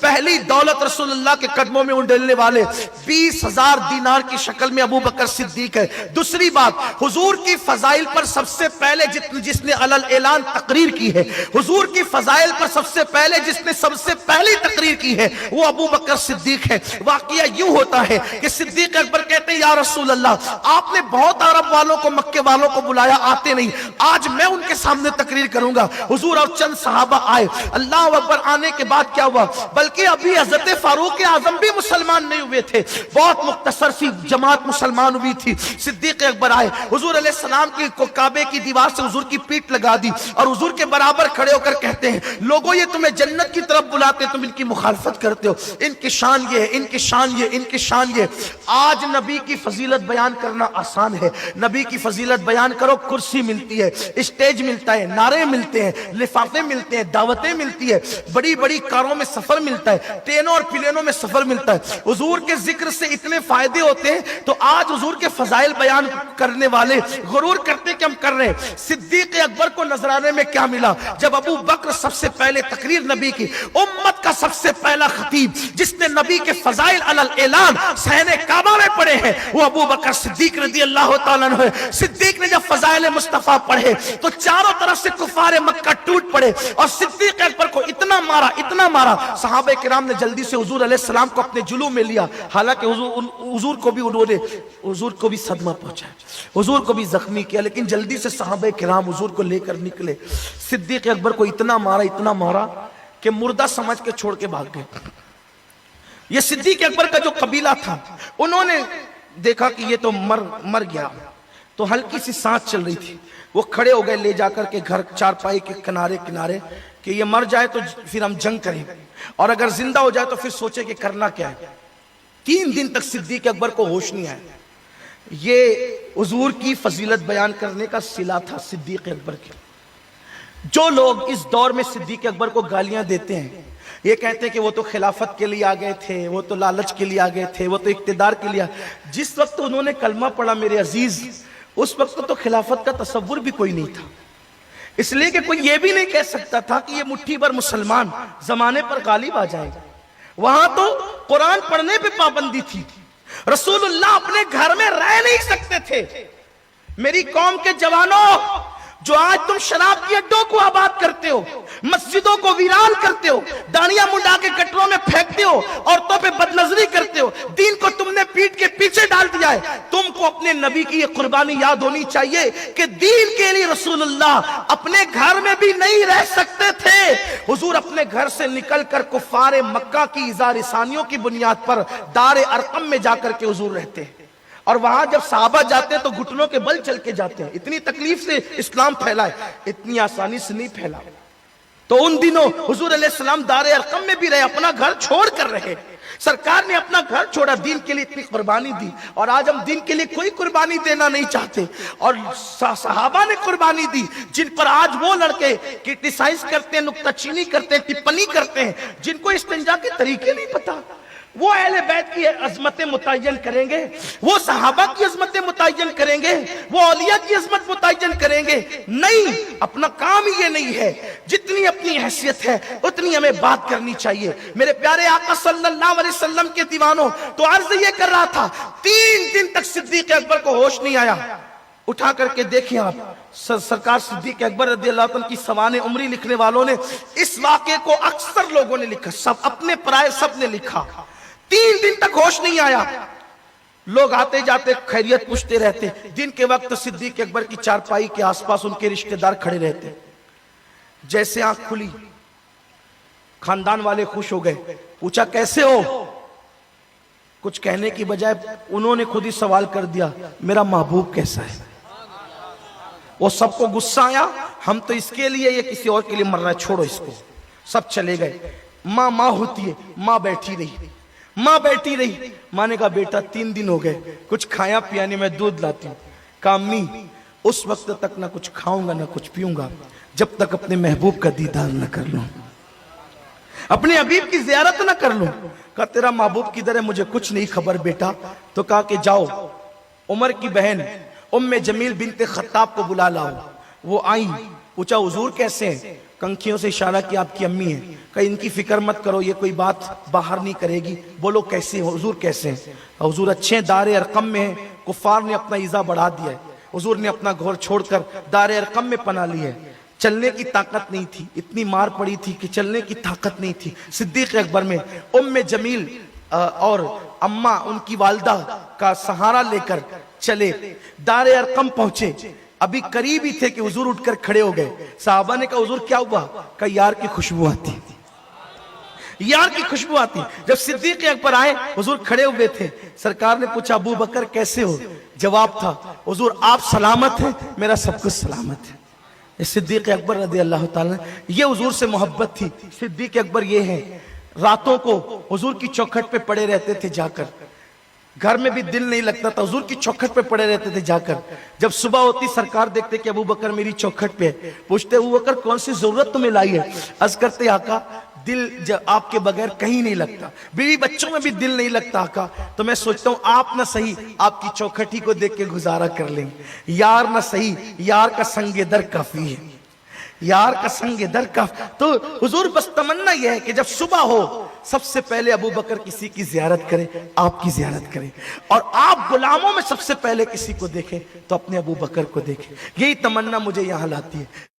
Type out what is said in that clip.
پہلی دولت رسول اللہ کے قدموں میں اونڈلنے والے 20,000 دینار کی شکل میں ابو بکر صدیق ہے۔ دوسری بات، حضور کی فضائل پر سب سے پہلے جس نے علل اعلان تقریر کی ہے، حضور کی فضائل پر سب سے پہلے جس نے سب سے پہلی تقریر کی ہے وہ ابو بکر صدیق ہے۔ واقعہ یوں ہوتا ہے کہ صدیق اکبر کہتے ہیں یا رسول اللہ، آپ نے بہت عرب والوں کو، مکے والوں کو بلایا، آتے نہیں، آج میں ان کے سامنے تقریر کروں گا۔ حضور اور چند صحابہ آئے، اللہ اکبر، آنے کے بعد کیا ہوا، بلکہ ابھی حضرت فاروق اعظم بھی مسلمان نہیں ہوئے تھے، بہت مختصر سی جماعت مسلمان ہوئی تھی۔ صدیق اکبر آئے، حضور علیہ السلام کی کعبے کی دیوار سے حضور کی پیٹ لگا دی اور حضور کے برابر کھڑے ہو کر کہتے ہیں لوگوں یہ تمہیں جنت کی طرف بلاتے ہیں، تم ان کی مخالفت کرتے ہو، ان کی شان یہ ہے، ان کی شان یہ، ان کی شان یہ۔ آج نبی کی فضیلت بیان کرنا آسان ہے، نبی کی فضیلت بیان کرو، کرسی ملتی ہے، اسٹیج ملتا ہے، نعرے ملتے ہیں، لفافے ملتے ہیں، دعوتیں ملتی ہے، بڑی بڑی کاروں میں سفر ملتا ہے، ٹرینوں اور پلینوں میں سفر ملتا ہے۔ حضور کے ذکر سے اتنے فائدے ہوتے ہیں، تو آج حضور کے فضائل بیان کرنے والے غرور کرتے کہ ہم کر رہے ہیں۔ صدیق اکبر کو نذرانے میں کیا ملا؟ جب ابو بکر سب سے پہلے تقریر نبی کی، امت کا سب سے پہلا خطیب جس نے نبی کے فضائل علل اعلان صحن کعبہ میں پڑھے ہیں وہ ابو بکر صدیق رضی اللہ تعالیٰ عنہ ہے۔ صدیق نے جب فضائل مصطفیٰ پڑھے تو چاروں طرف سے کفار مکہ ٹوٹ پڑے اور صدیق اکبر کو اتنا مارا، صحابہ کرام نے جلدی سے حضور علیہ السلام کو اپنے جلو میں لیا، حالانکہ حضور کو بھی صدمہ پہنچا، حضور کو بھی زخمی کیا، لیکن جلدی سے صحابہ کرام حضور کو لے کر نکلے۔ صدیق اکبر کو اتنا مارا کہ مردہ سمجھ کے چھوڑ کے بھاگ گئے۔ یہ صدیق اکبر کا جو قبیلہ تھا، انہوں نے دیکھا کہ یہ تو مر گیا، تو ہلکی سی سانس چل رہی تھی، وہ کھڑے ہو گئے لے جا کر کے گھر چارپائی کے کنارے کہ یہ مر جائے تو پھر ہم جنگ کریں، اور اگر زندہ ہو جائے تو پھر سوچے کہ کرنا کیا ہے۔ 3 دن تک صدیق اکبر کو ہوش نہیں آیا۔ یہ حضور کی فضیلت بیان کرنے کا صلہ تھا صدیق اکبر کی۔ جو لوگ اس دور میں صدیق اکبر کو گالیاں دیتے ہیں، یہ کہتے ہیں کہ وہ تو خلافت کے لیے آ گئے تھے، وہ تو لالچ کے لیے آ گئے تھے، وہ تو اقتدار کے لیے۔ جس وقت انہوں نے کلمہ پڑھا میرے عزیز، اس وقت تو خلافت کا تصور بھی کوئی نہیں تھا، اس لیے کہ کوئی یہ بھی نہیں کہہ سکتا تھا کہ یہ مٹھی بھر مسلمان زمانے پر غالب آ جائے گا۔ وہاں تو قرآن پڑھنے پہ پابندی تھی، رسول اللہ اپنے گھر میں رہ نہیں سکتے تھے۔ میری قوم کے جوانوں، جو آج تم شراب کی اڈوں کو آباد کرتے ہو، مسجدوں کو ویران کرتے ہو، داڑیاں منڈا کے گٹروں میں پھینکتے ہو، عورتوں پہ بدنظری کرتے ہو، دین کو تم نے پیٹ کے پیچھے ڈال دیا ہے، تم کو اپنے نبی کی یہ قربانی یاد ہونی چاہیے کہ دین کے لیے رسول اللہ اپنے گھر میں بھی نہیں رہ سکتے تھے۔ حضور اپنے گھر سے نکل کر کفار مکہ کی اظہارثانیوں کی بنیاد پر دار ارقم میں جا کر کے حضور رہتے ہیں، اور وہاں جب صحابہ جاتے ہیں تو گھٹنوں کے بل چل کے جاتے ہیں۔ اتنی تکلیف سے اسلام پھیلا ہے، اتنی آسانی سے نہیں پھیلا۔ تو ان دنوں حضور علیہ السلام دار ارقم میں بھی رہے، اپنا گھر چھوڑ کر رہے۔ سرکار نے اپنا گھر چھوڑا، دین کے لیے اتنی قربانی دی، اور آج ہم دین کے لیے کوئی قربانی دینا نہیں چاہتے۔ اور صحابہ نے قربانی دی جن پر آج وہ لڑکے کرٹیسائز کرتے ہیں، نکتہ چینی کرتے ہیں، ٹپنی کرتے ہیں، جن کو استنجا کے طریقے نہیں پتا۔ وہ اہل بیت کی عظمتیں متعین کریں گے، وہ صحابہ کی عظمتیں متعین کریں گے، وہ اولیاء کی عظمت متعین کریں گے؟ نہیں، اپنا کام ہی یہ نہیں ہے۔ جتنی اپنی حیثیت ہے اتنی ہمیں بات کرنی چاہیے۔ میرے پیارے آقا صلی اللہ علیہ وسلم کے دیوانوں، تو عرض یہ کر رہا تھا، 3 دن تک صدیق اکبر کو ہوش نہیں آیا۔ اٹھا کر کے دیکھیں آپ، سرکار صدیق اکبر رضی اللہ عنہ کی سوانح عمری لکھنے والوں نے اس واقعے کو اکثر لوگوں نے لکھا، سب اپنے پرائے سب نے لکھا۔ 3 دن تک ہوش نہیں آیا، لوگ آتے جاتے خیریت پوچھتے رہتے۔ دن کے وقت صدیق اکبر کی چارپائی کے آس پاس ان کے رشتہ دار کھڑے رہتے۔ جیسے آنکھ کھلی، خاندان والے خوش ہو گئے، پوچھا کیسے ہو؟ کچھ کہنے کی بجائے انہوں نے خود ہی سوال کر دیا، میرا محبوب کیسا ہے؟ وہ سب کو غصہ آیا، ہم تو اس کے لیے، یہ کسی اور کے لیے مر رہا ہے، چھوڑو اس کو۔ سب چلے گئے۔ ماں ہوتی ہے، ماں بیٹھی رہی۔ ماں نے کہا بیٹا 3 دن ہو گئے، کچھ کھایا پیا نہیں، میں دودھ لاتی ہوں۔ کہا امی اس وقت تک نہ کچھ کھاؤں گا نہ کچھ پیوں گا جب تک اپنے محبوب کا دیدار نہ کر لوں، اپنے حبیب کی زیارت نہ کر لوں۔ کہا تیرا محبوب کدھر ہے؟ مجھے کچھ نہیں خبر بیٹا۔ تو کہا کہ جاؤ عمر کی بہن ام جمیل بنت خطاب کو بلا لاؤ۔ وہ آئیں، پوچھا حضور کیسے ہیں؟ کنکھیوں سے اشارہ کیا آپ کی امی ہیں، کہ ان کی فکر مت کرو، یہ کوئی بات باہر نہیں کرے گی، بولو کیسے ہو حضور، کیسے ہیں؟ حضور اچھے ہیں، دار ارقم میں ہیں، کفار نے اپنا ایذا بڑھا دیا ہے، حضور نے اپنا گھر چھوڑ کر دار ارقم میں پناہ لی ہے، چلنے کی طاقت نہیں تھی، اتنی مار پڑی تھی کہ چلنے کی طاقت نہیں تھی، صدیق اکبر میں ام جمیل اور اماں ان کی والدہ کا سہارا لے کر چلے، دار ارقم پہنچے، ابھی قریب ہی تھے کہ حضور اٹھ کر کھڑے ہو گئے، صحابہ نے کہا حضور کیا ہوا؟ کہا یار کی خوشبو آتی، یار کی خوشبو آتی۔ جب صدیق اکبر آئے حضور کھڑے ہوئے تھے، سرکار نے پوچھا ابو بکر کیسے ہو؟ جواب تھا حضور آپ سلامت ہیں، میرا سب کچھ سلامت ہے۔ صدیق اکبر رضی اللہ تعالیٰ، یہ حضور سے محبت تھی۔ صدیق اکبر یہ ہیں، راتوں کو حضور کی چوکھٹ پہ پڑے رہتے تھے جا کر، گھر میں بھی دل نہیں لگتا تھا، حضور کی چوکھٹ پہ پڑے رہتے تھے جا کر۔ جب صبح ہوتی سرکار دیکھتے کہ ابو بکر میری چوکھٹ پہ ہے، پوچھتے ابو بکر کون سی ضرورت تمہیں لائی ہے؟ عرض کرتے آقا دل جب آپ کے بغیر کہیں نہیں لگتا، بیوی بچوں میں بھی دل نہیں لگتا آقا، تو میں سوچتا ہوں آپ نہ صحیح آپ کی چوکھٹ ہی کو دیکھ کے گزارا کر لیں، یار نہ صحیح یار کا سنگ در کافی ہے، یار کا سنگ در کافی۔ تو حضور بس تمنا یہ ہے کہ جب صبح ہو سب سے پہلے ابو بکر کسی کی زیارت کرے، آپ کی زیارت کرے، اور آپ غلاموں میں سب سے پہلے کسی کو دیکھیں تو اپنے ابو بکر کو دیکھیں۔ یہی تمنا مجھے یہاں لاتی ہے۔